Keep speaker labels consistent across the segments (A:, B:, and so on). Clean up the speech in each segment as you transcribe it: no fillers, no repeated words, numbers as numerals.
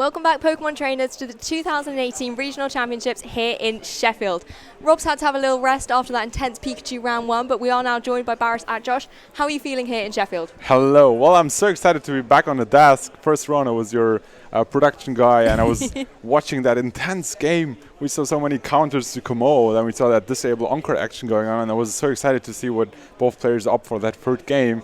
A: Welcome back, Pokemon trainers, to the 2018 Regional Championships here in Sheffield. Rob's had to have a little rest after that intense Pikachu round one, but we are now joined by Barris at Josh. How are you feeling here in Sheffield?
B: Hello. Well, I'm so excited to be back on the desk. First round, I was your production guy, and I was watching that intense game. We saw so many counters to Komo, then we saw that disable Encore action going on, and I was so excited to see what both players are up for that third game.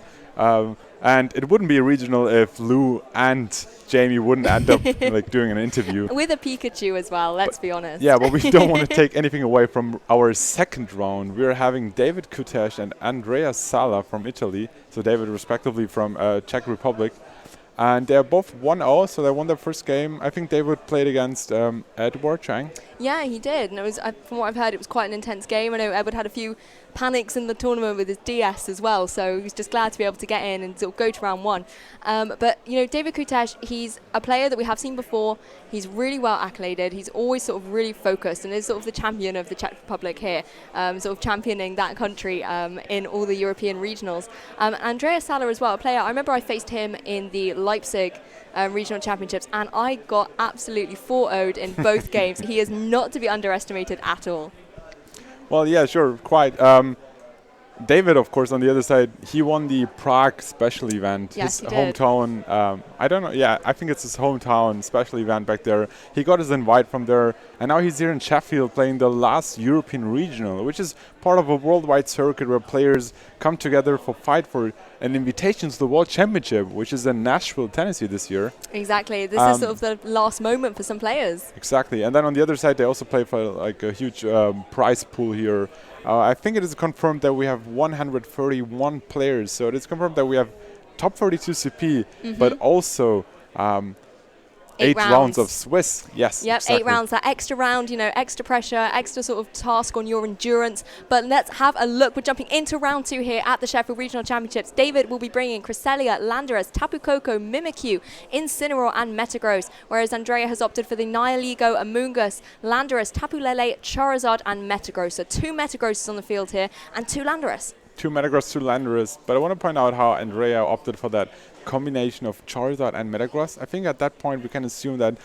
B: And it wouldn't be a regional if Lou and Jamie wouldn't end up doing an interview.
A: With a Pikachu as well, let's be honest.
B: Yeah, but we don't want to take anything away from our second round. We're having David Koutesh and Andrea Sala from Italy. So David respectively from Czech Republic. And they're both 1-0, so they won their first game. I think David played against Edward Chang.
A: Yeah, he did. And it was, from what I've heard, it was quite an intense game. I know Edward had a few panics in the tournament with his DS as well, so he was just glad to be able to get in and sort of go to round one. But, you know, David Koutesh, he's a player that we have seen before. He's really well accoladed. He's always sort of really focused and is sort of the champion of the Czech Republic here, sort of championing that country in all the European regionals. Andrea Sala as well, a player. I remember I faced him in the Leipzig regional championships, and I got absolutely 4-0'd in both games. He is not to be underestimated at all.
B: Well, yeah, sure, quite. David, of course, on the other side, he won the Prague special event.
A: Yes,
B: his
A: he did.
B: hometown, I don't know, yeah, I think it's his hometown special event back there. He got his invite from there, and now he's here in Sheffield playing the last European regional, which is part of a worldwide circuit where players come together for fight for an invitation to the World Championship, which is in Nashville, Tennessee this year.
A: Exactly. This is sort of the last moment for some players.
B: Exactly. And then on the other side, they also play for like a huge prize pool here. I think it is confirmed that we have 131 players. So it is confirmed that we have top 32 CP, but also 8 rounds of Swiss. Yes.
A: Yep,
B: exactly.
A: 8 rounds. That extra round, you know, extra pressure, extra sort of task on your endurance. But let's have a look. We're jumping into round 2 here at the Sheffield Regional Championships. David will be bringing Cresselia, Landorus, Tapu Koko, Mimikyu, Incineroar and Metagross, whereas Andrea has opted for the Nihilego, Amoonguss, Landorus, Tapu Lele, Charizard and Metagross. So 2 Metagrosses on the field here and 2 Landorus.
B: 2 Metagross, 2 Landorus. But I want to point out how Andrea opted for that combination of Charizard and Metagross. I think at that point we can assume that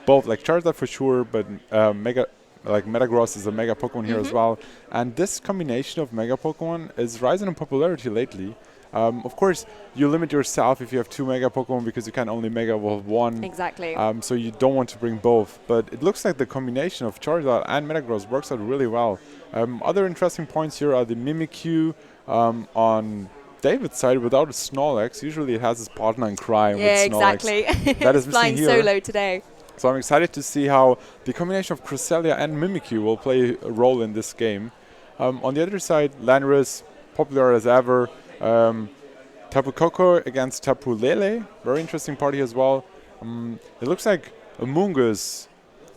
B: both, like Charizard for sure, but Metagross is a Mega Pokemon here as well. And this combination of Mega Pokemon is rising in popularity lately. Of course, you limit yourself if you have 2 Mega Pokemon because you can only Mega Evolve 1.
A: Exactly.
B: So you don't want to bring both. But it looks like the combination of Charizard and Metagross works out really well. Other interesting points here are the Mimikyu on David's side without a Snorlax. Usually it has his partner in crime with Snorlax.
A: Exactly.
B: That is
A: flying
B: missing here.
A: solo today.
B: So I'm excited to see how the combination of Cresselia and Mimikyu will play a role in this game. On the other side, Landorus, popular as ever. Tapu Koko against Tapu Lele. Very interesting party as well. It looks like Amoonguss.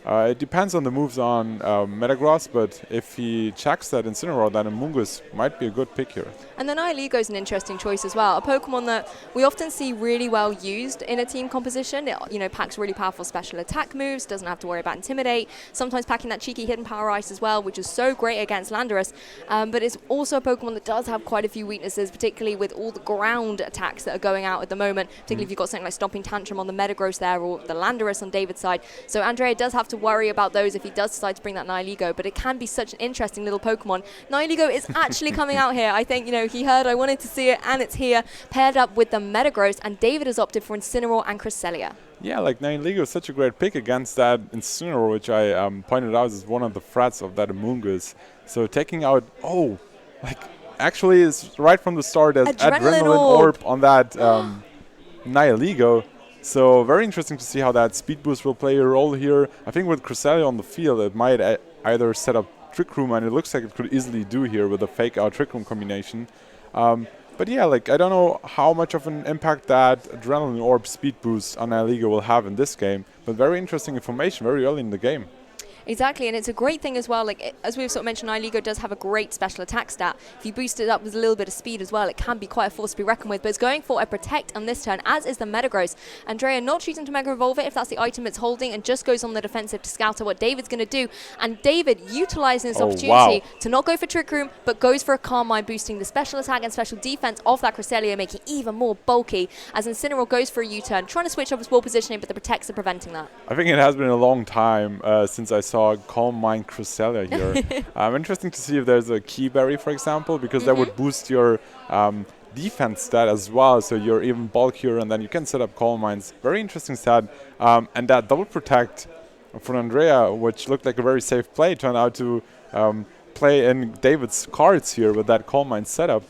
B: It depends on the moves on Metagross, but if he checks that Incineroar, then Amoonguss might be a good pick here.
A: And then Nihilego is an interesting choice as well. A Pokemon that we often see really well used in a team composition. It, you know, packs really powerful special attack moves, doesn't have to worry about Intimidate, sometimes packing that cheeky hidden Power Ice as well, which is so great against Landorus. But it's also a Pokemon that does have quite a few weaknesses, particularly with all the ground attacks that are going out at the moment, particularly if you've got something like Stomping Tantrum on the Metagross there or the Landorus on David's side. So Andrea does have to worry about those if he does decide to bring that Nihilego, but it can be such an interesting little Pokemon. Nihilego is actually coming out here. I think, you know, he heard I wanted to see it, and it's here, paired up with the Metagross, and David has opted for Incineroar and Cresselia.
B: Yeah, like Nihilego is such a great pick against that Incineroar, which I pointed out is one of the threats of that Amoonguss. So taking out, actually is right from the start as Adrenaline Orb on that Nihilego. So very interesting to see how that Speed Boost will play a role here. I think with Cresselia on the field, it might either set up Trick Room, and it looks like it could easily do here with a Fake Out Trick Room combination. But yeah, I don't know how much of an impact that Adrenaline Orb Speed Boost on Nihilego will have in this game, but very interesting information very early in the game.
A: Exactly, and it's a great thing as well. Like as we've sort of mentioned, Iligo does have a great special attack stat. If you boost it up with a little bit of speed as well, it can be quite a force to be reckoned with. But it's going for a Protect on this turn, as is the Metagross. Andrea not choosing to Mega Evolve it if that's the item it's holding, and just goes on the defensive to scout out what David's going to do. And David utilizing this opportunity to not go for Trick Room, but goes for a Calm Mind, boosting the special attack and special defense of that Cresselia, making it even more bulky. As Incineroar goes for a U-turn, trying to switch up his ball positioning, but the Protects are preventing that.
B: I think it has been a long time since I saw Calm Mind Cresselia here. Interesting to see if there's a Key Berry, for example, because that would boost your defense stat as well, so you're even bulkier, and then you can set up Calm Minds. Very interesting stat. And that double Protect from Andrea, which looked like a very safe play, turned out to play in David's cards here with that Calm Mind setup.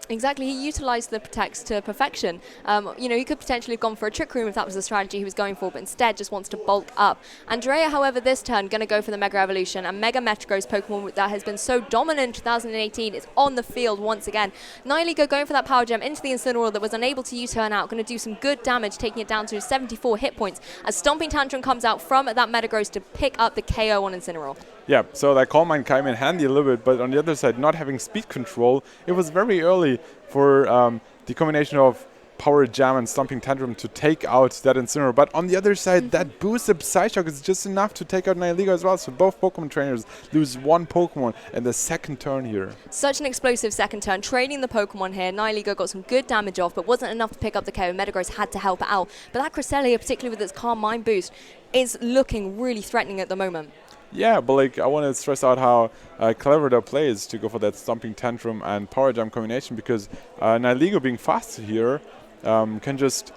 A: Exactly, he utilised the Protects to perfection. You know, he could potentially have gone for a Trick Room if that was the strategy he was going for, but instead just wants to bulk up. Andrea, however, this turn, going to go for the Mega Evolution, and Mega Metagross Pokemon that has been so dominant in 2018 is on the field once again. Nihilego going for that Power Gem into the Incineroar that was unable to U-turn out, going to do some good damage, taking it down to 74 hit points, as Stomping Tantrum comes out from that Metagross to pick up the KO on Incineroar.
B: Yeah, so that Calm Mind came in handy a little bit, but on the other side, not having speed control, it was very early for the combination of Power Jam and Stomping Tantrum to take out that Incineroar. But on the other side, that boosted Psyshock is just enough to take out Nihilego as well. So both Pokemon trainers lose one Pokemon in the second turn here.
A: Such an explosive second turn, trading the Pokemon here. Nihilego got some good damage off, but wasn't enough to pick up the KO. Metagross had to help it out. But that Cresselia, particularly with its Calm Mind boost, is looking really threatening at the moment.
B: Yeah, but like I want to stress out how clever their play is to go for that Stomping Tantrum and Power Jam combination, because Nihilego being faster here can just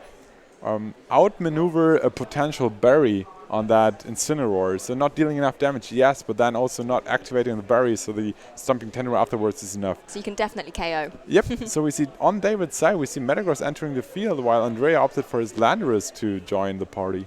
B: outmaneuver a potential Berry on that Incineroar. So not dealing enough damage, yes, but then also not activating the Berry, so the Stomping Tantrum afterwards is enough.
A: So you can definitely KO.
B: Yep, so we see on David's side, we see Metagross entering the field, while Andrea opted for his Landorus to join the party.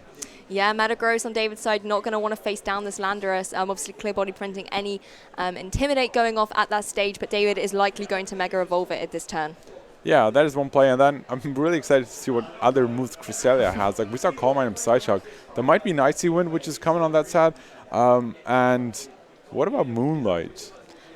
A: Yeah, Metagross on David's side not going to want to face down this Landorus. Obviously, Clear Body preventing any Intimidate going off at that stage, but David is likely going to Mega Evolve it at this turn.
B: Yeah, that is one play, and then I'm really excited to see what other moves Cresselia has. Like we saw Calm Mind and Psyshock. There might be an Icy Wind, which is coming on that side. And what about Moonlight?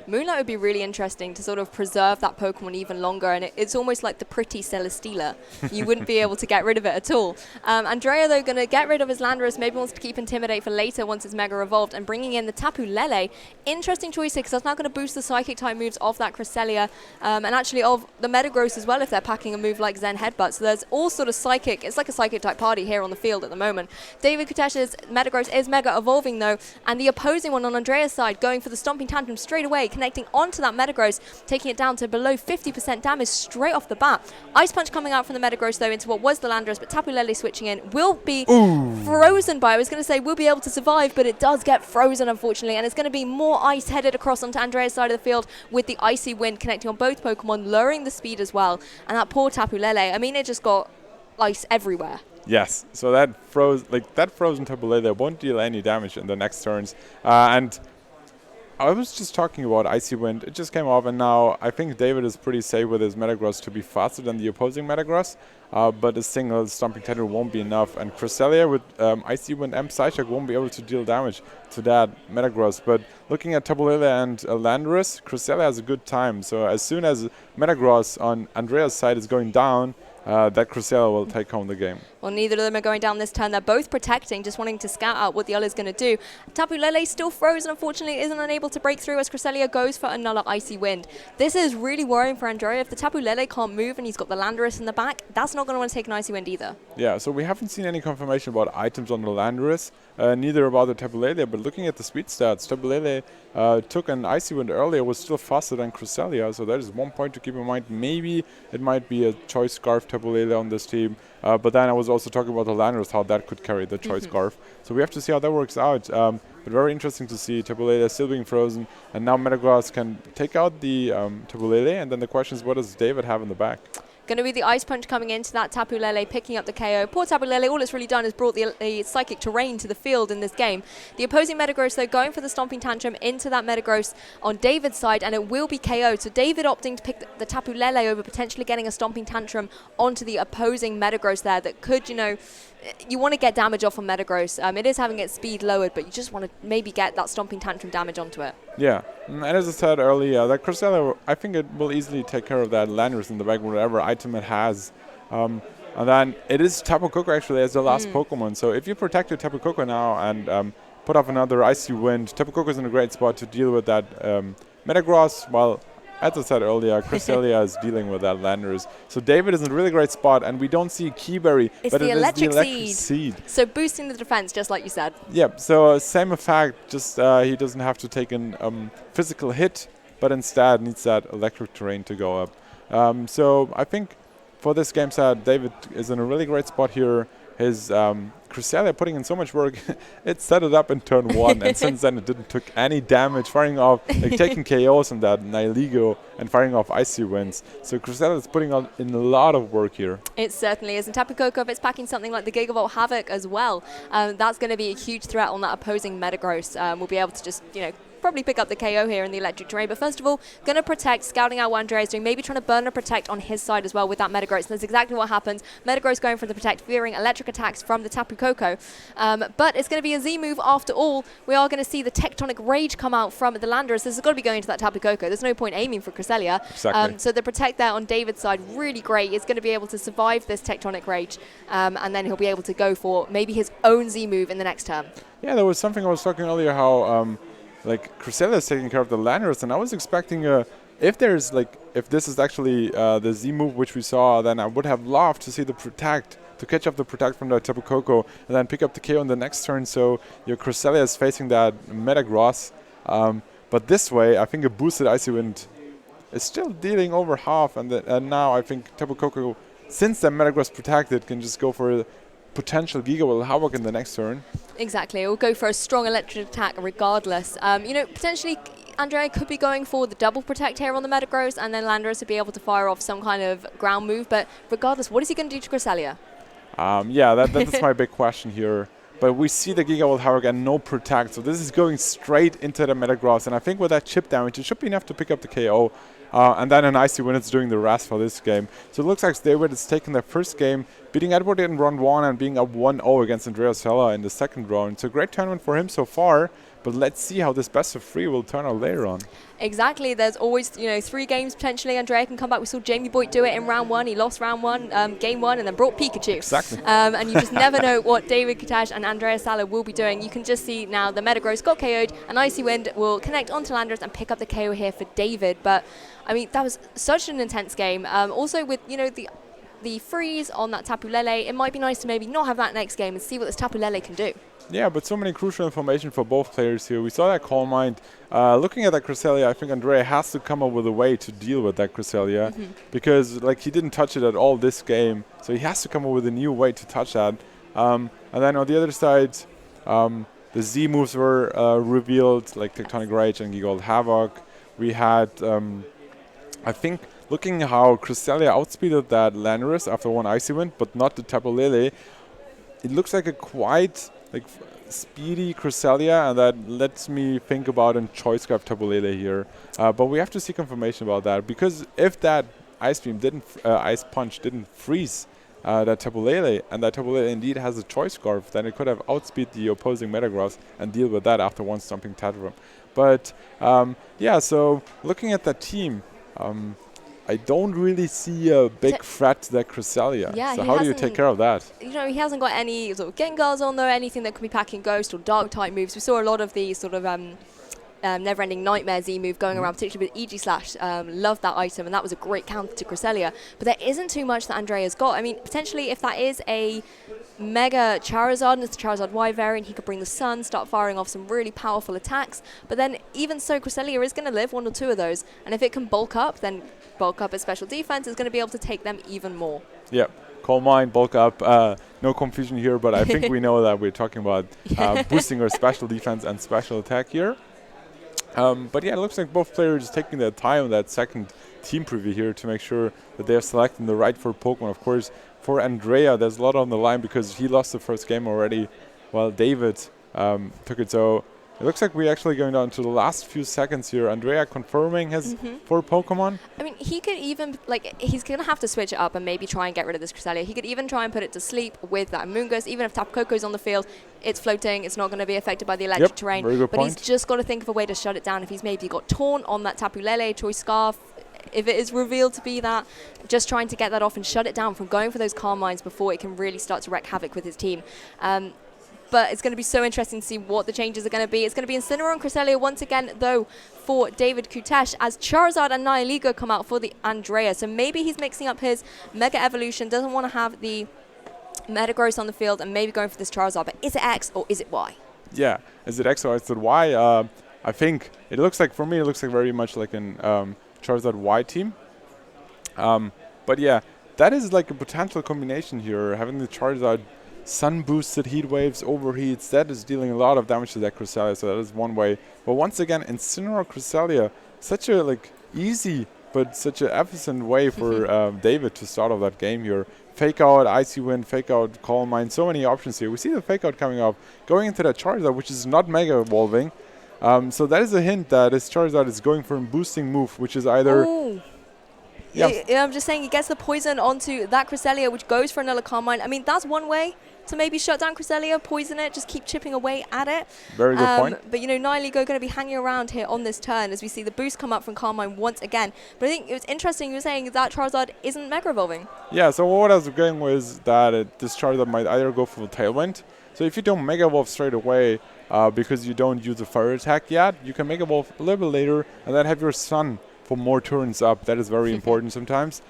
A: Moonlight would be really interesting to sort of preserve that Pokemon even longer, and it's almost like the pretty Celesteela. You wouldn't be able to get rid of it at all. Andrea, though, going to get rid of his Landorus, maybe wants to keep Intimidate for later once it's Mega Evolved, and bringing in the Tapu Lele. Interesting choice here, because that's now going to boost the Psychic-type moves of that Cresselia, and actually of the Metagross as well, if they're packing a move like Zen Headbutt. So there's all sort of Psychic, it's like a Psychic-type party here on the field at the moment. David Koutesh's Metagross is Mega Evolving, though, and the opposing one on Andrea's side going for the Stomping Tantrum straight away, connecting onto that Metagross, taking it down to below 50% damage straight off the bat. Ice Punch coming out from the Metagross, though, into what was the Landorus, but Tapu Lele switching in will be frozen by, I was going to say will be able to survive, but it does get frozen, unfortunately, and it's going to be more ice headed across onto Andrea's side of the field with the Icy Wind connecting on both Pokemon, lowering the speed as well. And that poor Tapu Lele, I mean, it just got ice everywhere.
B: Yes, so that frozen Tapu Lele won't deal any damage in the next turns. And I was just talking about Icy Wind. It just came off, and now I think David is pretty safe with his Metagross to be faster than the opposing Metagross. But a single Stomping Tantrum won't be enough. And Cresselia with Icy Wind and Psyshock won't be able to deal damage to that Metagross. But looking at Tapu Lele and Landorus, Cresselia has a good time. So as soon as Metagross on Andrea's side is going down, that Cresselia will take home the game.
A: Well, neither of them are going down this turn. They're both protecting, just wanting to scout out what the other's going to do. Tapu Lele still frozen, unfortunately, isn't unable to break through as Cresselia goes for another Icy Wind. This is really worrying for Andrea. If the Tapu Lele can't move and he's got the Landorus in the back, that's not going to want to take an Icy Wind either. Yeah,
B: so we haven't seen any confirmation about items on the Landorus, neither about the Tapu Lele, but looking at the speed stats, Tapu Lele took an Icy Wind earlier, was still faster than Cresselia, so that is one point to keep in mind. Maybe it might be a Choice Scarf Tapu Lele on this team, but then I was also talking about the Landorus, how that could carry the Choice Scarf. So we have to see how that works out. But very interesting to see Tapu Lele still being frozen, and now Metagross can take out the Tapu Lele, and then the question is, what does David have in the back?
A: Going to be the Ice Punch coming into that Tapu Lele, picking up the KO. Poor Tapu Lele, all it's really done is brought the Psychic Terrain to the field in this game. The opposing Metagross, though, going for the Stomping Tantrum into that Metagross on David's side, and it will be KO'd. So David opting to pick the Tapu Lele over potentially getting a Stomping Tantrum onto the opposing Metagross there that could, you want to get damage off on Metagross. It is having its speed lowered, but you just want to maybe get that Stomping Tantrum damage onto it.
B: Yeah, and as I said earlier, that Cresselia, I think it will easily take care of that Landorus in the back, whatever item it has. And then it is Tapu Koko actually as the last Pokemon. So if you protect your Tapu Koko now and put off another Icy Wind, Tapu Koko is in a great spot to deal with that Metagross, while as I said earlier, Cresselia is dealing with that Landorus. So David is in a really great spot, and we don't see Keyberry, but it is the electric seed.
A: So boosting the defense, just like you said.
B: Yep, so same effect, just he doesn't have to take a physical hit, but instead needs that electric terrain to go up. So I think for this game set, David is in a really great spot here. His Cresselia putting in so much work, it set it up in turn 1, and since then it didn't took any damage, firing off, taking KOs on that Nihilego and firing off Icy Winds. So Cresselia is putting in a lot of work here.
A: It certainly is. And Tapu Koko, if it's packing something like the Gigavolt Havoc as well, that's going to be a huge threat on that opposing Metagross. We'll be able to just, probably pick up the KO here in the electric terrain. But first of all, going to protect, scouting out what Andrea is doing, maybe trying to burn or protect on his side as well with that Metagross. And that's exactly what happens. Metagross going for the protect, fearing electric attacks from the Tapu Koko. But it's going to be a Z move after all. We are going to see the Tectonic Rage come out from the Landorus. This has got to be going into that Tapu Koko. There's no point aiming for Cresselia.
B: Exactly.
A: So the protect there on David's side, really great. He's going to be able to survive this Tectonic Rage. And then he'll be able to go for maybe his own Z move in the next turn.
B: Yeah, there was something I was talking earlier how Cresselia is taking care of the Landorus, and I was expecting if this is actually the Z move which we saw, then I would have loved to see the protect, to catch up the protect from the Tapu Koko and then pick up the KO in the next turn, so your Cresselia is facing that Metagross. But this way, I think a boosted Icy Wind is still dealing over half, and now I think Tapu Koko, since the Metagross protected, can just go for a potential Gigavolt Havoc in the next turn.
A: Exactly, it will go for a strong electric attack regardless. Potentially Andrea could be going for the double protect here on the Metagross, and then Landorus would be able to fire off some kind of ground move. But regardless, what is he going to do to Cresselia?
B: That's my big question here. But we see the Gigavolt Havoc and no protect, so this is going straight into the Metagross. And I think with that chip damage, it should be enough to pick up the KO. And then an Icy Wind is doing the rest for this game. So it looks like David is taking their first game, beating Edward in round 1 and being up 1-0 against Andrea Sala in the second round. So great tournament for him so far, but let's see how this best of 3 will turn out later on.
A: Exactly, there's always 3 games potentially. Andrea can come back. We saw Jamie Boyd do it in round 1. He lost round 1, game 1, and then brought Pikachu.
B: Exactly.
A: And you just never know what David Koutesh and Andrea Sala will be doing. You can just see now the Metagross got KO'd, and Icy Wind will connect onto Landorus and pick up the KO here for David. But I mean, that was such an intense game. Also with the freeze on that Tapu Lele, it might be nice to maybe not have that next game and see what this Tapu Lele can do.
B: Yeah, but so many crucial information for both players here. We saw that Calm Mind. Looking at that Cresselia, I think Andrea has to come up with a way to deal with that Cresselia, because he didn't touch it at all this game, so he has to come up with a new way to touch that. And then on the other side, the Z moves were revealed, like Tectonic Rage and Gigavolt Havoc. We had, I think, looking how Cresselia outspeeded that Landorus after one Icy Wind, but not the Tapu Lele, it looks like a quite speedy Cresselia, and that lets me think about a Choice Scarf Tapu Lele here. But we have to see confirmation about that, because if that Ice Punch didn't freeze that Tapu Lele, and that Tapu Lele indeed has a Choice Scarf, then it could have outspeed the opposing Metagross and deal with that after one Stomping Tantrum. But so looking at that team, I don't really see a big threat to that Cresselia.
A: Yeah,
B: so how do you take care of that?
A: He hasn't got any sort of Gengars on there, anything that can be packing Ghost or Dark type moves. We saw a lot of the sort of Never-Ending Nightmare Z move going around, particularly with EG Slash. Loved that item, and that was a great counter to Cresselia. But there isn't too much that Andrea's got. I mean, potentially if that is a Mega Charizard, and it's the Charizard Y variant, he could bring the Sun, start firing off some really powerful attacks. But then even so, Cresselia is going to live 1 or 2 of those. And if it can bulk up, then bulk up its special defense is going to be able to take them even more.
B: Yeah. Calm Mind, bulk up. No confusion here, but I think we know that we're talking about boosting our special defense and special attack here. But yeah, it looks like both players taking their time on that second team preview here to make sure that they're selecting the right 4 Pokemon. Of course, for Andrea, there's a lot on the line because he lost the first game already, while David took it. So it looks like we're actually going down to the last few seconds here. Andrea confirming his 4 Pokemon.
A: I mean, he could even, like, he's going to have to switch it up and maybe try and get rid of this Cresselia. He could even try and put it to sleep with that Amoonguss. Even if Tapu Koko's on the field, it's floating. It's not going to be affected by the electric terrain.
B: Very good
A: but
B: point.
A: He's just got to think of a way to shut it down. If he's maybe got Taunt on that Tapu Lele, Choice Scarf, if it is revealed to be that, just trying to get that off and shut it down from going for those Calm Minds before it can really start to wreak havoc with his team. But it's going to be so interesting to see what the changes are going to be. It's going to be Incineroar and Cresselia once again, though, for David Koutesh, as Charizard and Nihilego come out for the Andrea. So maybe he's mixing up his Mega Evolution, doesn't want to have the Metagross on the field, and maybe going for this Charizard. But is it X or is it Y?
B: Yeah, is it X or is it Y? I think it looks like, for me, it looks like very much like an Charizard Y team. But yeah, that is like a potential combination here, having the Charizard sun-boosted heat waves, overheats, that is dealing a lot of damage to that Cresselia, so that is one way. But once again, Incineroar Cresselia, such a like easy but such an efficient way for David to start off that game here. Fake out, Icy Wind, fake out, Calm Mind, so many options here. We see the fake out coming up, going into that Charizard, which is not Mega Evolving. So that is a hint that this Charizard is going for a boosting move, which is either...
A: Ooh. Yeah, I'm just saying he gets the poison onto that Cresselia, which goes for another Calm Mind. I mean, that's one way to maybe shut down Cresselia, poison it, just keep chipping away at it.
B: Very good point.
A: But, you know, Nihilego going to be hanging around here on this turn as we see the boost come up from Calm Mind once again. But I think it was interesting you were saying that Charizard isn't Mega Evolving.
B: Yeah, so what I was going with is that this Charizard might either go for the Tailwind. So if you don't Mega Evolve straight away because you don't use the Fire attack yet, you can Mega Evolve a little bit later and then have your Sun for more turns up. That is very important sometimes.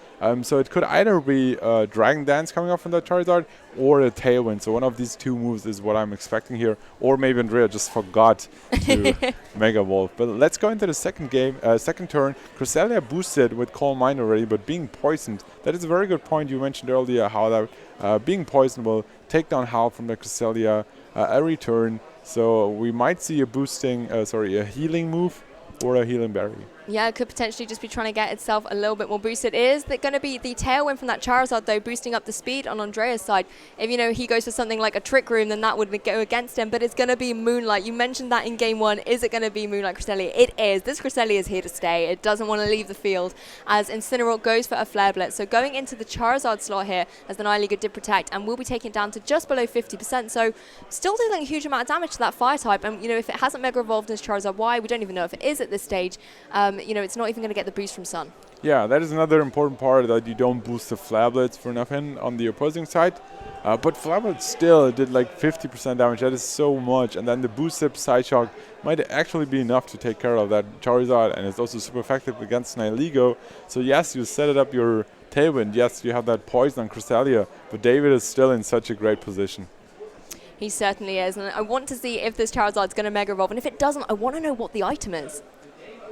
B: So it could either be Dragon Dance coming up from that Charizard or a Tailwind. So one of these two moves is what I'm expecting here. Or maybe Andrea just forgot to Mega Evolve. But let's go into the second game, second turn. Cresselia boosted with Calm Mind already, but being poisoned. That is a very good point you mentioned earlier, how that being poisoned will take down health from the Cresselia every turn. So we might see a boosting, a healing move or a healing berry.
A: Yeah, it could potentially just be trying to get itself a little bit more boosted. It is going to be the Tailwind from that Charizard, though, boosting up the speed on Andrea's side. If, you know, he goes for something like a Trick Room, then that would go against him. But it's going to be Moonlight. You mentioned that in Game 1. Is it going to be Moonlight Cresselia? It is. This Cresselia is here to stay. It doesn't want to leave the field as Incineroar goes for a Flare Blitz. So going into the Charizard slot here, as the Nihilego did protect, and will be taking it down to just below 50%. So still dealing a huge amount of damage to that Fire type. And, you know, if it hasn't Mega Evolved as Charizard Y, we don't even know if it is at this stage. You know, it's not even going to get the boost from Sun.
B: Yeah, that is another important part, that you don't boost the Flare Blitz for nothing on the opposing side. But Flare Blitz still did like 50% damage. That is so much. And then the boosted Side Shock might actually be enough to take care of that Charizard. And it's also super effective against Nihilego. So yes, you set it up your Tailwind. Yes, you have that poison on Cresselia. But David is still in such a great position.
A: He certainly is. And I want to see if this Charizard is going to Mega Evolve. And if it doesn't, I want to know what the item is.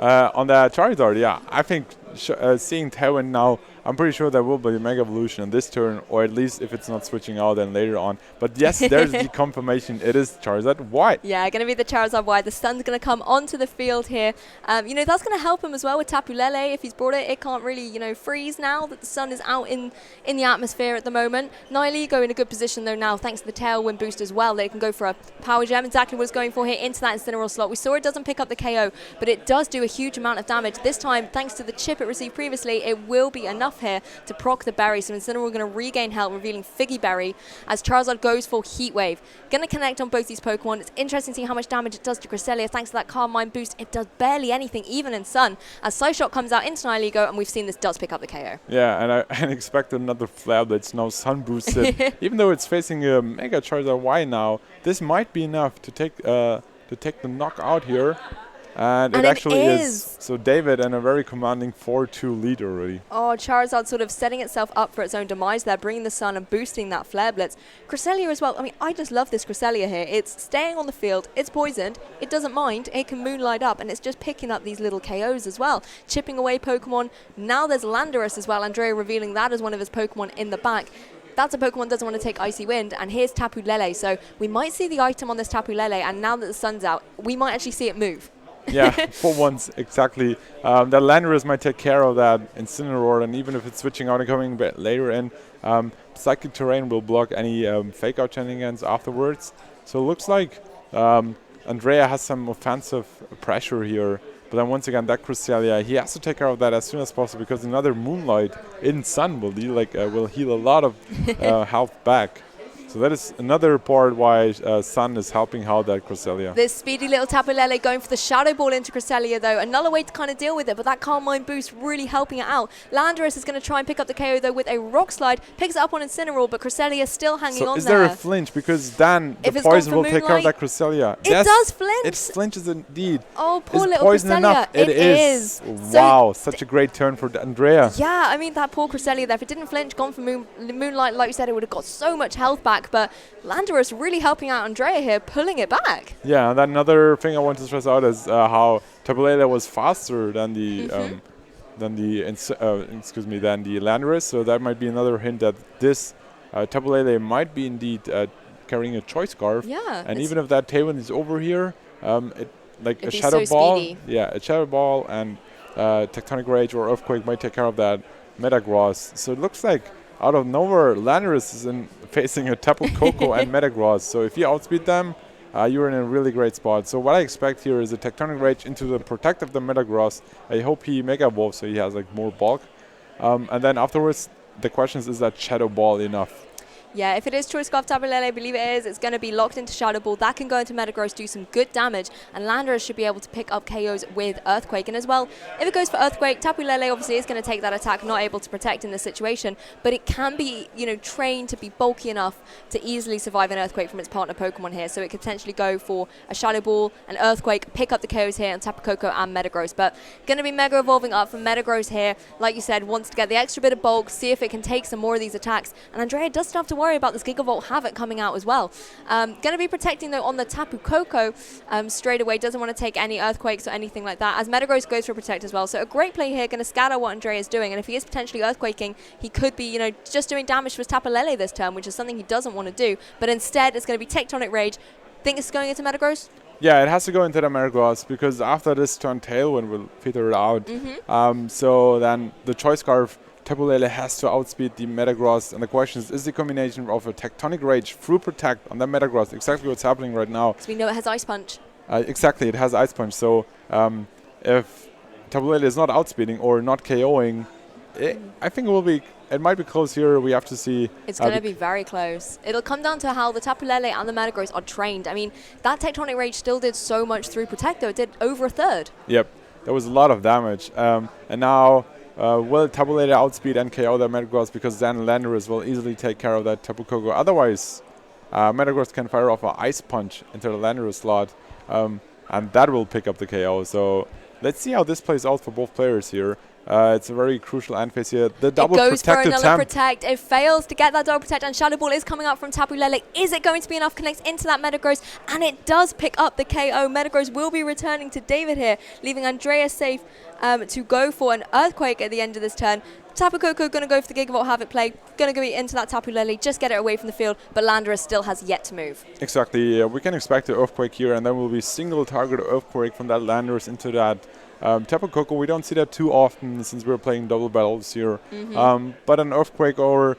B: On that Charizard, yeah, I think seeing Tailwind now, I'm pretty sure there will be a Mega Evolution on this turn, or at least if it's not switching out, then later on. But yes, there's the confirmation. It is Charizard Y.
A: Yeah, going to be the Charizard Y. The Sun's going to come onto the field here. You know, that's going to help him as well with Tapu Lele. If he's brought it, it can't really, you know, freeze now that the Sun is out in the atmosphere at the moment. Nihilego in a good position, though, now, thanks to the Tailwind boost as well. They can go for a Power Gem, exactly what it's going for here, into that Incineroar slot. We saw it doesn't pick up the KO, but it does do a huge amount of damage. This time, thanks to the chip it received previously, it will be enough here to proc the berry. So Incineroar going to regain health, revealing Figgy Berry as Charizard goes for Heat Wave. Going to connect on both these Pokemon. It's interesting to see how much damage it does to Cresselia thanks to that Calm Mind boost. It does barely anything, even in Sun, as Psyshock comes out into Nihilego, and we've seen this does pick up the KO.
B: Yeah, and I expect another Flare Blitz now Sun boosted. Even though it's facing a Mega Charizard Y now, this might be enough to take the knockout here. And it actually is. So David in a very commanding 4-2 lead already.
A: Oh, Charizard sort of setting itself up for its own demise there, bringing the Sun and boosting that Flare Blitz. Cresselia as well. I mean, I just love this Cresselia here. It's staying on the field. It's poisoned. It doesn't mind. It can Moonlight up, and it's just picking up these little KOs as well. Chipping away Pokemon. Now there's Landorus as well. Andrea revealing that as one of his Pokemon in the back. That's a Pokemon doesn't want to take Icy Wind, and here's Tapu Lele. So we might see the item on this Tapu Lele, and now that the Sun's out, we might actually see it move.
B: Yeah, for once, exactly. That Landorus might take care of that Incineroar, and even if it's switching out and coming back later in, Psychic Terrain will block any fake out shenanigans afterwards. So it looks like Andrea has some offensive pressure here. But then once again, that Cresselia, he has to take care of that as soon as possible, because another Moonlight in Sun will heal a lot of health back. So that is another part why Sun is helping out that Cresselia.
A: This speedy little Tapu Lele going for the Shadow Ball into Cresselia, though. Another way to kind of deal with it, but that Calm Mind boost really helping it out. Landorus is going to try and pick up the KO, though, with a Rock Slide. Picks it up on Incineroar, but Cresselia still hanging on there.
B: So is there a flinch? Because then the poison will take care of that Cresselia.
A: It does flinch.
B: It flinches indeed.
A: Oh, poor
B: is
A: little
B: poison
A: Cresselia.
B: Enough? It is. Wow, such a great turn for Andrea.
A: Yeah, I mean, that poor Cresselia there. If it didn't flinch, gone for Moonlight, like you said, it would have got so much health back, but Landorus really helping out Andrea here, pulling it back.
B: Yeah, and then another thing I want to stress out is how Tapu Lele was faster than the Landorus. So that might be another hint that this Tapu Lele might be indeed carrying a Choice Scarf.
A: Yeah.
B: And even if that Tailwind is over here, a Shadow
A: so
B: Ball.
A: Speedy.
B: Yeah, a Shadow Ball and Tectonic Rage or Earthquake might take care of that Metagross. So it looks like out of nowhere, Landorus is facing a Tapu Koko and Metagross. So if you outspeed them, you're in a really great spot. So what I expect here is a Tectonic Rage into the Protect of the Metagross. I hope he Mega Evolves so he has more bulk. And then afterwards, the question is that Shadow Ball enough?
A: Yeah, if it is Choice Scarf Tapu Lele, I believe it is, it's going to be locked into Shadow Ball. That can go into Metagross, do some good damage, and Landorus should be able to pick up KOs with Earthquake. And as well, if it goes for Earthquake, Tapu Lele obviously is going to take that attack, not able to protect in this situation, but it can be, trained to be bulky enough to easily survive an Earthquake from its partner Pokemon here. So it could potentially go for a Shadow Ball, an Earthquake, pick up the KOs here on Tapu Koko and Metagross. But going to be Mega Evolving up from Metagross here. Like you said, wants to get the extra bit of bulk, see if it can take some more of these attacks. And Andrea doesn't have to worry about this Gigavolt Havoc coming out as well. Going to be protecting, though, on the Tapu Koko straight away. Doesn't want to take any Earthquakes or anything like that, as Metagross goes for Protect as well. So a great play here, going to scatter what Andrea is doing. And if he is potentially Earthquaking, he could be, just doing damage to his Tapu Lele this turn, which is something he doesn't want to do. But instead, it's going to be Tectonic Rage. Think it's going into Metagross?
B: Yeah, it has to go into the Metagross, because after this turn, Tailwind will filter it out. So then the Choice Scarf, Tapu Lele has to outspeed the Metagross, and the question is the combination of a Tectonic Rage through Protect on the Metagross exactly what's happening right now?
A: Because we know it has Ice Punch.
B: Exactly, it has Ice Punch. So if Tapu Lele is not outspeeding or not KOing, I think it might be close here. We have to see.
A: It's going to be very close. It'll come down to how the Tapu Lele and the Metagross are trained. I mean, that Tectonic Rage still did so much through Protect, though. It did over a third.
B: Yep, there was a lot of damage. And now will Tapu Lele outspeed and KO that Metagross, because then Landorus will easily take care of that Tapu Koko. Otherwise, Metagross can fire off an Ice Punch into the Landorus slot, and that will pick up the KO. So let's see how this plays out for both players here. It's a very crucial end phase here. The double
A: Protect
B: attempt.
A: It goes for another Protect. It fails to get that double Protect, and Shadow Ball is coming up from Tapu Lele. Is it going to be enough? Connects into that Metagross, and it does pick up the KO. Metagross will be returning to David here, leaving Andrea safe to go for an Earthquake at the end of this turn. Tapu Koko going to go for the Gigavolt Havoc play, going to go into that Tapu Lele, just get it away from the field, but Landorus still has yet to move.
B: Exactly. We can expect an Earthquake here, and then will be single target Earthquake from that Landorus into that Tapu Koko. We don't see that too often since we're playing double battles here. But an Earthquake, or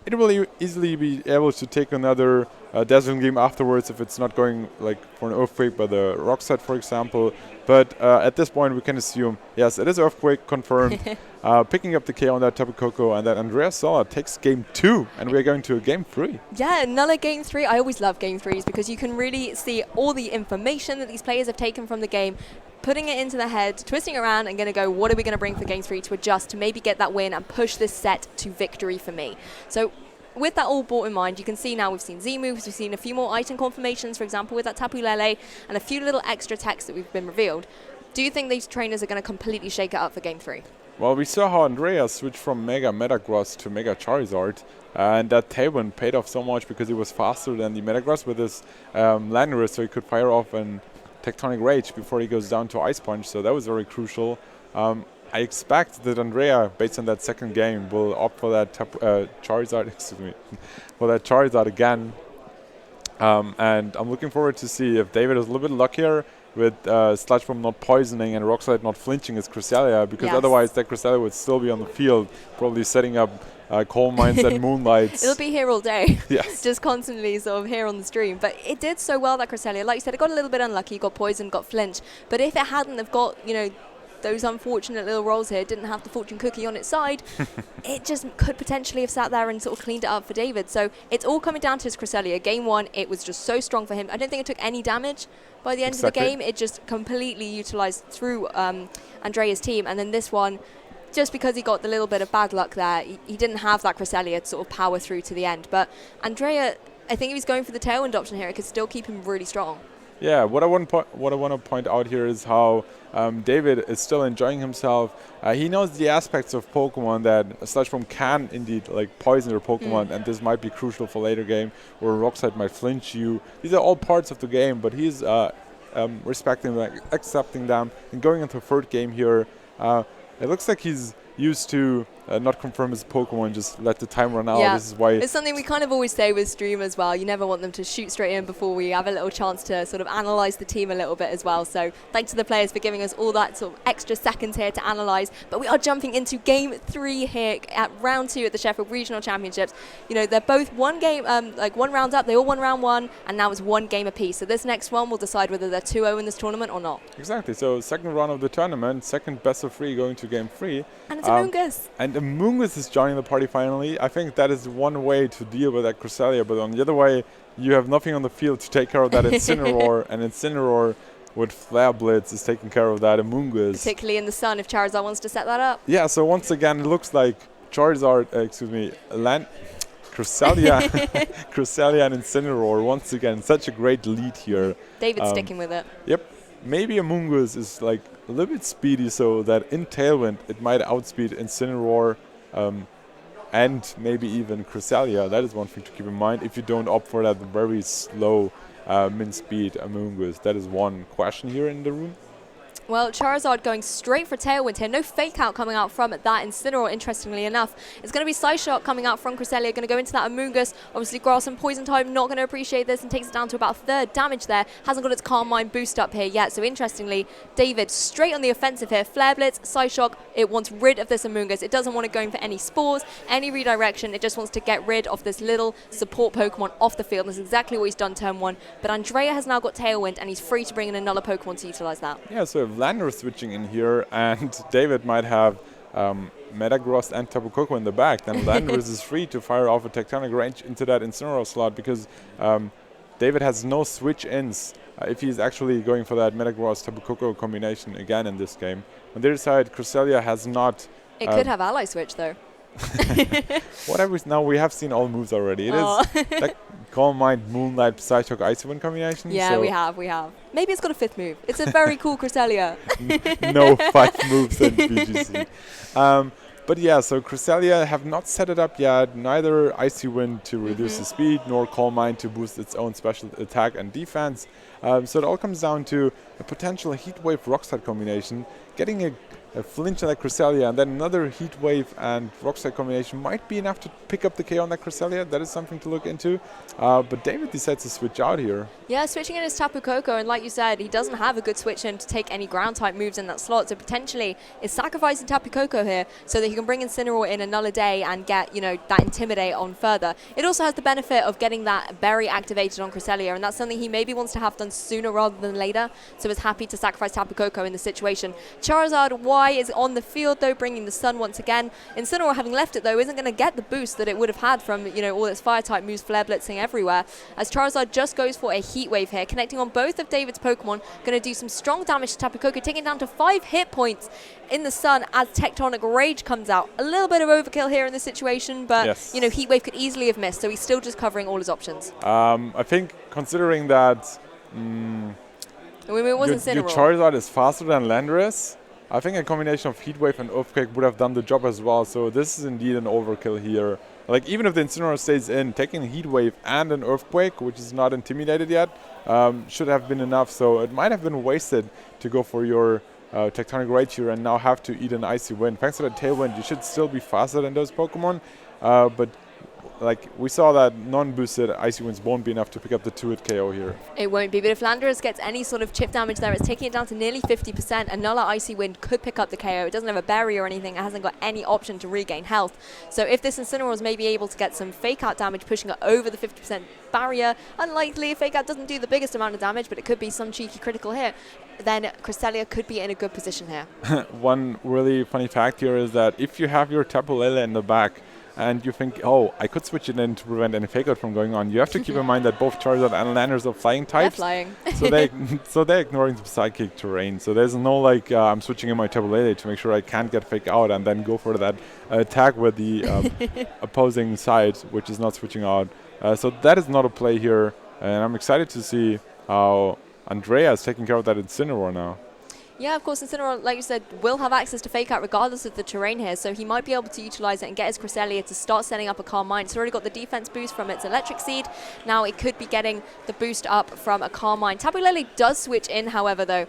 B: it will easily be able to take another Dazzling Gleam afterwards if it's not going for an Earthquake by the Rock set, for example. But at this point, we can assume, yes, it is Earthquake confirmed. Picking up the KO on that Tapu Koko, and that Andrea Sala takes game 2, and we're going to game 3.
A: Yeah, another game 3. I always love game 3s because you can really see all the information that these players have taken from the game, putting it into their head, twisting around, and going to go, what are we going to bring for game 3 to adjust, to maybe get that win and push this set to victory for me. So with that all brought in mind, you can see now we've seen Z moves, we've seen a few more item confirmations, for example, with that Tapu Lele, and a few little extra texts that we've been revealed. Do you think these trainers are going to completely shake it up for game 3?
B: Well, we saw how Andrea switched from Mega Metagross to Mega Charizard, and that Tailwind paid off so much because it was faster than the Metagross with his Landorus, so he could fire off an Tectonic Rage before he goes down to Ice Punch, so that was very crucial. I expect that Andrea, based on that second game, will opt for that Charizard, for that Charizard again. And I'm looking forward to see if David is a little bit luckier with Sludge Bomb not poisoning and Rock Slide not flinching his Cresselia, because otherwise that Cresselia would still be on the field, probably setting up coal mines and moonlights.
A: It'll be here all day.
B: Yes.
A: Just constantly sort of here on the stream. But it did so well, that Cresselia. Like you said, it got a little bit unlucky, got poisoned, got flinched. But if it hadn't have got, those unfortunate little rolls here, didn't have the fortune cookie on its side, it just could potentially have sat there and sort of cleaned it up for David. So it's all coming down to his Cresselia. Game 1, it was just so strong for him. I don't think it took any damage by the end of the game. It just completely utilized through Andrea's team. And then this one, just because he got the little bit of bad luck there, he didn't have that Cresselia to sort of power through to the end. But Andrea, I think if he's going for the Tailwind option here, it could still keep him really strong.
B: Yeah, what I want to point out here is how David is still enjoying himself. He knows the aspects of Pokemon that Sludge Bomb can indeed poison your Pokemon, and this might be crucial for later game, or Rock Slide might flinch you. These are all parts of the game, but he's respecting them, accepting them, and going into the third game here. It looks like he's used to not confirm his Pokemon, just let the time run out.
A: Yeah.
B: This is why
A: it's something we kind of always say with streamers as well. You never want them to shoot straight in before we have a little chance to sort of analyse the team a little bit as well. So thanks to the players for giving us all that sort of extra seconds here to analyse. But we are jumping into game 3 here at round 2 at the Sheffield Regional Championships. They're both one game, one round up. They all won round 1, and now it's one game apiece. So this next one will decide whether they're 2-0 in this tournament or not.
B: Exactly. So second round of the tournament, second best of 3 going to game 3.
A: And it's Amoonguss.
B: And Amoonguss is joining the party finally. I think that is one way to deal with that Cresselia, but on the other way, you have nothing on the field to take care of that Incineroar, and Incineroar with Flare Blitz is taking care of that Amoonguss.
A: Particularly in the sun if Charizard wants to set that up.
B: Yeah, so once again, it looks like Cresselia, Cresselia and Incineroar once again. Such a great lead here.
A: David's sticking with it.
B: Yep. Maybe Amoonguss is a little bit speedy, so that in Tailwind it might outspeed Incineroar and maybe even Cresselia. That is one thing to keep in mind if you don't opt for that very slow min speed Amoonguss. That is one question here in the room.
A: Well, Charizard going straight for Tailwind here. No fake out coming out from that Incineroar, interestingly enough. It's going to be Side Shot coming out from Cresselia, going to go into that Amoonguss. Obviously, Grass and Poison type not going to appreciate this and takes it down to about third damage there. Hasn't got its Calm Mind boost up here yet. So interestingly, David straight on the offensive here. Flare Blitz, Side Shock. It wants rid of this Amoonguss. It doesn't want it going for any spores, any redirection. It just wants to get rid of this little support Pokemon off the field. That's exactly what he's done turn 1. But Andrea has now got Tailwind, and he's free to bring in another Pokemon to utilize that. Yeah,
B: so if Lander switching in here, and David might have Metagross and Tapu Koko in the back, then Landorus is free to fire off a Tectonic Range into that Incineroar slot, because David has no switch-ins if he's actually going for that Metagross Tapu Koko combination again in this game. On the other side, Cresselia has not...
A: It could have Ally Switch, though.
B: Whatever. Now we have seen all moves already. It is like Calm Mind, Moonlight, Psyshock, Icy Wind combination.
A: Yeah, so we have. Maybe it's got a 5th move. It's a very cool Cresselia.
B: No 5 moves in VGC. But yeah, so Cresselia have not set it up yet. Neither Icy Wind to reduce the speed, nor Calm Mind to boost its own special attack and defense. So it all comes down to a potential Heat Wave Rock Slide combination. Getting a flinch on that Cresselia, and then another Heat Wave and Rock Slide combination might be enough to pick up the KO on that Cresselia. That is something to look into. But David decides to switch out here.
A: Yeah, switching in his Tapu Koko, and like you said, he doesn't have a good switch in to take any ground type moves in that slot, so potentially is sacrificing Tapu Koko here so that he can bring Incineroar in another day and get, that Intimidate on further. It also has the benefit of getting that Berry activated on Cresselia, and that's something he maybe wants to have done sooner rather than later, so is happy to sacrifice Tapu Koko in the situation. Charizard Y is on the field though, bringing the Sun once again. Incineroar, having left it though, isn't going to get the boost that it would have had from, all its fire type moves, Flare Blitzing everywhere, as Charizard just goes for a Heat Wave here, connecting on both of David's Pokemon, going to do some strong damage to Tapu Koko, taking down to 5 hit points in the Sun as Tectonic Rage comes out. A little bit of overkill here in this situation, but
B: yes.
A: Heat Wave could easily have missed, so he's still just covering all his options.
B: I think considering that
A: it wasn't
B: your Charizard is faster than Landorus, I think a combination of Heat Wave and Earthquake would have done the job as well, so this is indeed an overkill here. Like, even if the Incineroar stays in, taking a Heat Wave and an Earthquake, which is not intimidated yet, should have been enough. So it might have been wasted to go for your Tectonic Rage here and now have to eat an Icy Wind. Thanks to that Tailwind, you should still be faster than those Pokemon. But like we saw that non-boosted Icy Winds won't be enough to pick up the 2-hit KO here.
A: It won't be, but if Landorus gets any sort of chip damage there, it's taking it down to nearly 50%. Another Icy Wind could pick up the KO. It doesn't have a berry or anything. It hasn't got any option to regain health. So if this Incineroar is maybe able to get some Fake Out damage, pushing it over the 50% barrier, unlikely. Fake Out doesn't do the biggest amount of damage, but it could be some cheeky critical hit. Then Cresselia could be in a good position here.
B: One really funny fact here is that if you have your Tapu Lele in the back, and you think, oh, I could switch it in to prevent any fake out from going on, you have to keep in mind that both Charizard and Landorus are flying types.
A: They're flying.
B: so they're ignoring the psychic terrain. So there's no like, I'm switching in my Tapu Lele to make sure I can't get fake out and then go for that attack with the opposing side, which is not switching out. So that is not a play here. And I'm excited to see how Andrea is taking care of that Incineroar now.
A: Yeah, of course, Incineroar, like you said, will have access to Fake Out regardless of the terrain here, so he might be able to utilize it and get his Cresselia to start setting up a Calm Mind. It's already got the defense boost from its Electric Seed. Now it could be getting the boost up from a Calm Mind. Tapu Lele does switch in, however, though.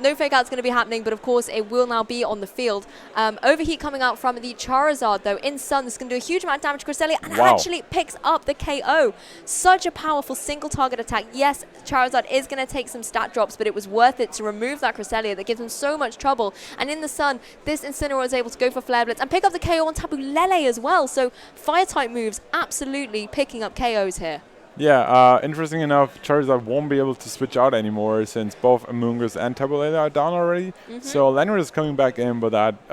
A: No Fake Out's going to be happening, but of course it will now be on the field. Overheat coming out from the Charizard, though. In Sun, this is going to do a huge amount of damage to Cresselia, and actually picks up the KO. Such a powerful single target attack. Yes, Charizard is going to take some stat drops, but it was worth it to remove that Cresselia that gives him so much trouble. And in the Sun, this Incineroar is able to go for Flare Blitz and pick up the KO on Tapu Lele as well. So Fire-type moves absolutely picking up KOs here.
B: Yeah, interesting enough, Charizard won't be able to switch out anymore since both Amoonguss and Tapu Lele are down already. So Landorus is coming back in, but that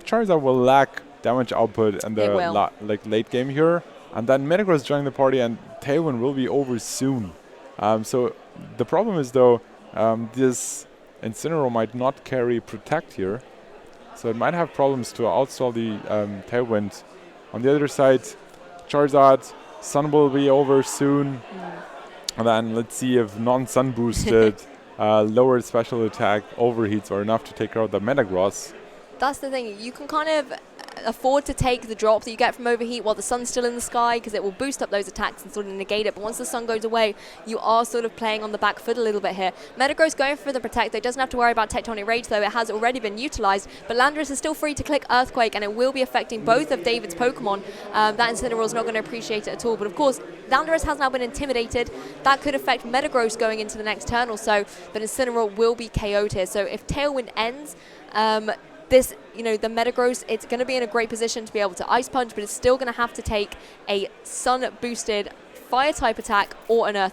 B: Charizard will lack damage output in the late game here. And then Metagross joining the party, and Tailwind will be over soon. So the problem is, though, this Incineroar might not carry Protect here. So it might have problems to outstall the Tailwind. On the other side, Charizard, Sun will be over soon. And then let's see if non-Sun boosted lowered special attack overheats are enough to take out the Metagross.
A: That's the thing. You can kind of afford to take the drop that you get from overheat while the sun's still in the sky, because it will boost up those attacks and sort of negate it. But once the sun goes away, you are sort of playing on the back foot a little bit here. Metagross going for the Protect. It doesn't have to worry about Tectonic Rage, though. It has already been utilized. But Landorus is still free to click Earthquake, and it will be affecting both of David's Pokemon. That Incineroar is not going to appreciate it at all. But of course, Landorus has now been intimidated. That could affect Metagross going into the next turn or so. But Incineroar will be KO'd here. So if Tailwind ends, this, the Metagross, it's going to be in a great position to be able to Ice Punch, but it's still going to have to take a Sun-boosted Fire-type attack or an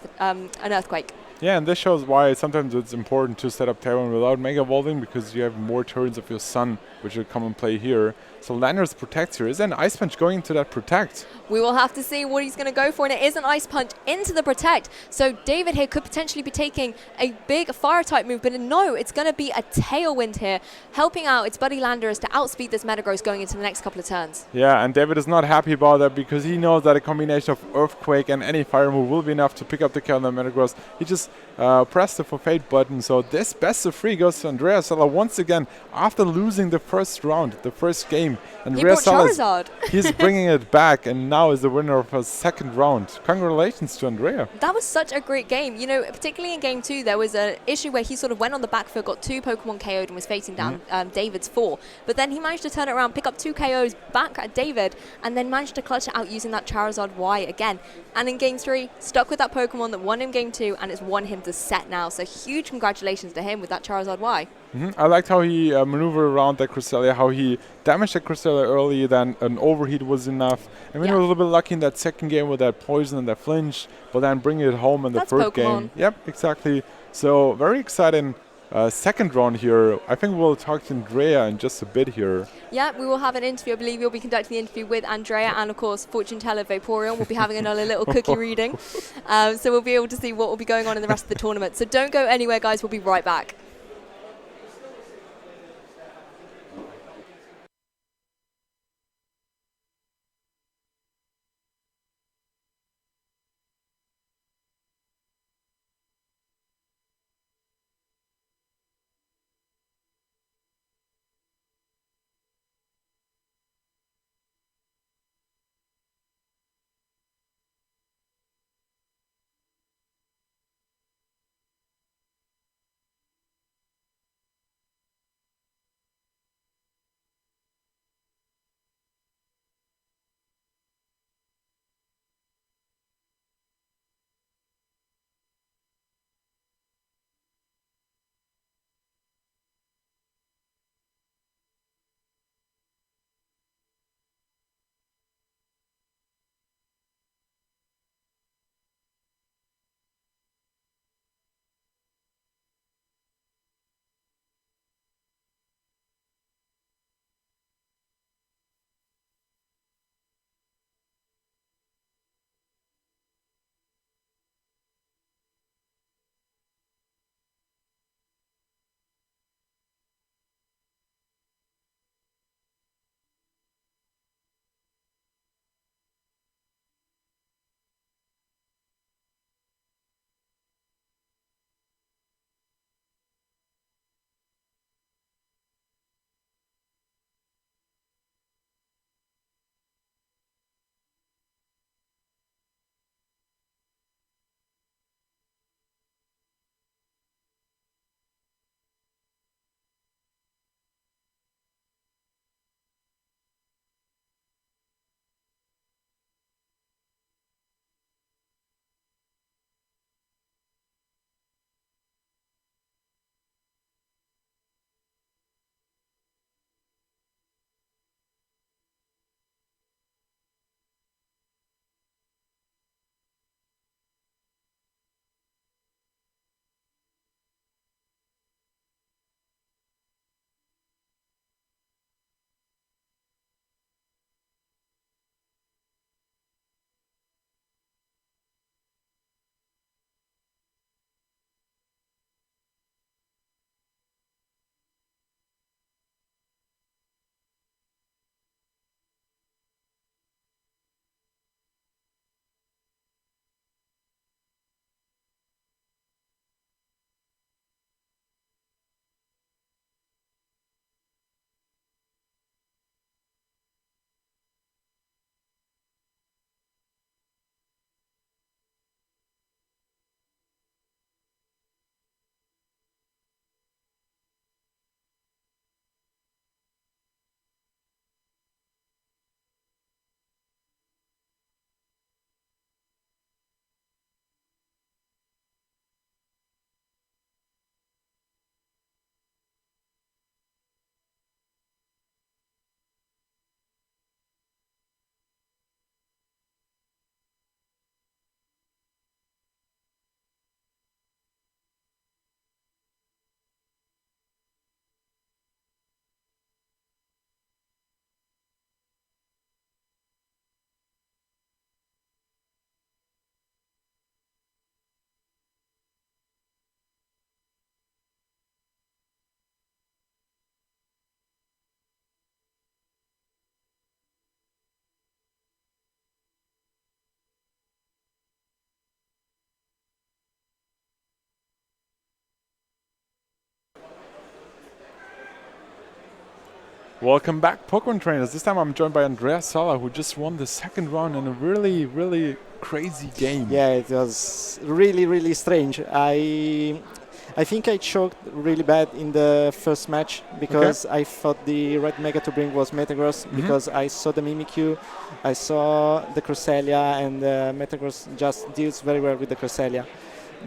A: Earthquake.
B: Yeah, and this shows why sometimes it's important to set up Tailwind without Mega Evolving, because you have more turns of your Sun, which will come and play here. So Landorus protects here. Is there an Ice Punch going into that Protect?
A: We will have to see what he's going to go for, and it is an Ice Punch into the Protect. So David here could potentially be taking a big Fire-type move, but no, it's going to be a Tailwind here, helping out its buddy Landorus to outspeed this Metagross going into the next couple of turns.
B: Yeah, and David is not happy about that, because he knows that a combination of Earthquake and any Fire move will be enough to pick up the kill on the Metagross. He just pressed the Forfeit button, so this best of 3 goes to Andrea Sala once again after losing the first round, the first game. Andrea Sala, he's bringing it back, and now is the winner of a second round. Congratulations to Andrea.
A: That was such a great game. Particularly in game 2, there was an issue where he sort of went on the back foot, got 2 Pokemon KO'd and was facing down David's 4. But then he managed to turn it around, pick up 2 KOs back at David, and then managed to clutch it out using that Charizard Y again. And in game 3, stuck with that Pokemon that won him game 2, and it's won him the set now. So huge congratulations to him with that Charizard Y.
B: I liked how he maneuvered around that Cresselia, how he damaged that Cresselia early, then an overheat was enough. I mean, he was a little bit lucky in that second game with that poison and that flinch, but then bringing it home in the third game. Yep, exactly. So very exciting second round here. I think we'll talk to Andrea in just a bit here. Yeah,
A: we will have an interview. I believe you'll be conducting the interview with Andrea, and of course, fortune teller Vaporeon will be having another little cookie reading. So we'll be able to see what will be going on in the rest of the tournament. So don't go anywhere, guys. We'll be right back.
B: Welcome back, Pokemon trainers. This time I'm joined by Andrea, Sala, who just won the second round in a really, really crazy game.
C: Yeah, it was really, really strange. I think I choked really bad in the first match because I thought the right Mega to bring was Metagross because I saw the Mimikyu, I saw the Cresselia, and Metagross just deals very well with the Cresselia.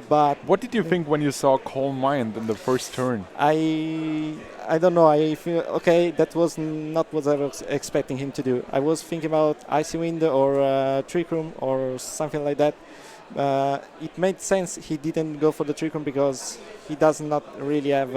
C: But
B: what did you think when you saw Calm Mind in the first turn?
C: I don't know. I feel okay. That was not what I was expecting him to do. I was thinking about Icy Wind or Trick Room or something like that. It made sense he didn't go for the Trick Room because he does not really have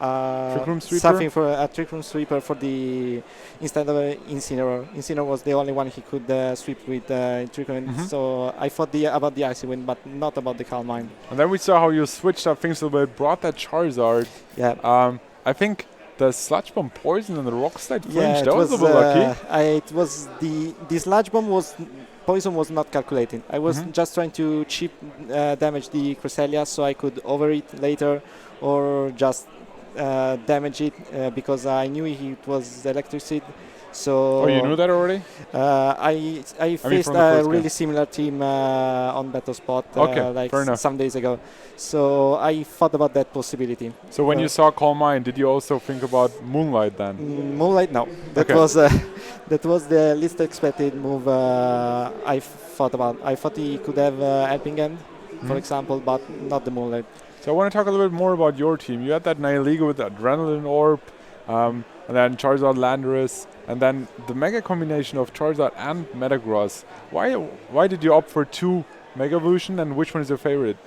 C: something for a Trick Room sweeper for the instead of Incineroar. Incineroar was the only one he could sweep with Trick Room. So I thought about the Icy Wind, but not about the Calm Mind.
B: And then we saw how you switched up things a little bit, brought that Charizard.
C: Yeah.
B: I think the Sludge Bomb Poison and the Rock Slide flinch,
C: yeah,
B: that was a bit lucky.
C: It was the Sludge Bomb Poison was not calculating. I was just trying to cheap damage the Cresselia so I could overeat later or just damage it because I knew it was Electric Seed. So
B: you knew that already?
C: I faced a really similar team on Battle Spot like some days ago. So I thought about that possibility.
B: So when you saw Calm Mind, did you also think about Moonlight then?
C: Moonlight, no. That was that was the least expected move I thought about. I thought he could have Helping Hand, for example, but not the Moonlight.
B: So I want to talk a little bit more about your team. You had that Nihilego with the Adrenaline Orb, and then Charizard Landorus, and then the mega combination of Charizard and Metagross. Why did you opt for 2 Mega Evolution, and which one is your favorite?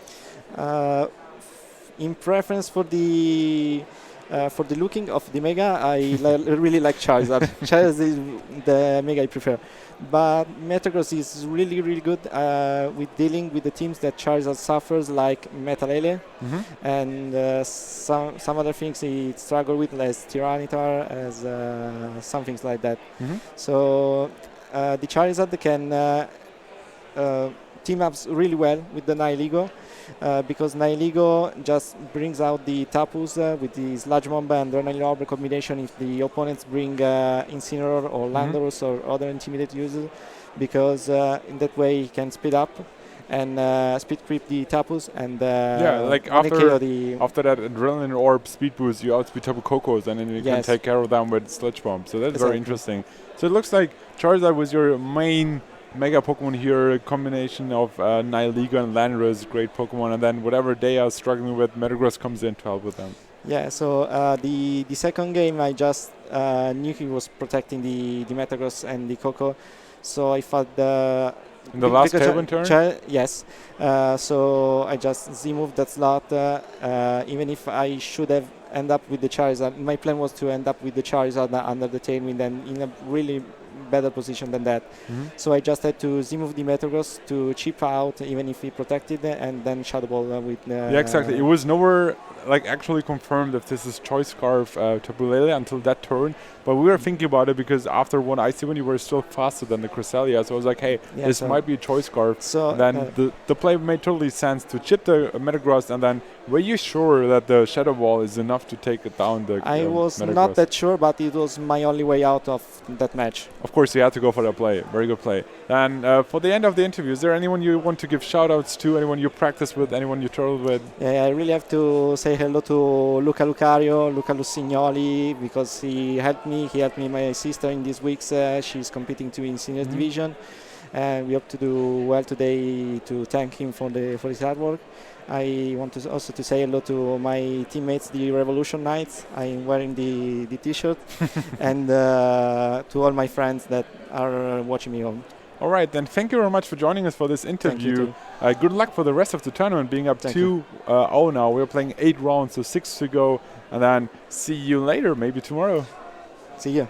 C: In preference for the looking of the Mega, I really like Charizard. Charizard is the Mega I prefer. But Metagross is really, really good with dealing with the teams that Charizard suffers, like Metalele, and some other things he struggle with, like Tyranitar, as some things like that. So the Charizard can team up really well with the Nihilego. Because Nihilego just brings out the Tapus with the Sludge Bomb and Adrenaline Orb combination if the opponents bring Incineroar or Landorus or other Intimidate users, because in that way he can speed up and speed creep the Tapus and
B: like after that Adrenaline Orb speed boost, you outspeed Tapu Kokos and then you can take care of them with Sludge Bomb. So that's very interesting. So it looks like Charizard was your main Mega Pokemon here, a combination of Nihilego and Landorus, great Pokemon, and then whatever they are struggling with, Metagross comes in to help with them.
C: Yeah, so the second game I just knew he was protecting the Metagross and the Koko, so I thought
B: in the last Tailwind turn?
C: Yes, so I just Z-moved that slot, even if I should have end up with the Charizard. My plan was to end up with the Charizard under the Tailwind and in a really better position than that. So I just had to Z-move the Metagross to chip out, even if he protected, and then Shadow Ball with...
B: yeah, exactly. It was nowhere actually confirmed if this is Choice Scarf Tapu Lele until that turn, but we were thinking about it because after one Icy Wind you were still faster than the Cresselia, so I was like, hey, this might be a Choice Scarf. So then the play made totally sense to chip the Metagross, and then were you sure that the Shadow Ball is enough to take it down the
C: I was
B: Metagross?
C: Not that sure, but it was my only way out of that match.
B: Of course, you had to go for that play. Very good play. And for the end of the interview, is there anyone you want to give shout-outs to, anyone you practice with, anyone you traveled with?
C: Yeah, I really have to say hello to Luca Lucario, Luca Lusignoli, because he helped me my sister in these weeks. She's competing in senior division, and we hope to do well today to thank him for his hard work. I want to also to say hello to my teammates, the Revolution Knights. I'm wearing the t-shirt, and to all my friends that are watching me home.
B: All right, then thank you very much for joining us for this interview. Good luck for the rest of the tournament, being up 2-0 now. We're playing 8 rounds, so 6 to go, and then see you later, maybe tomorrow.
C: See you.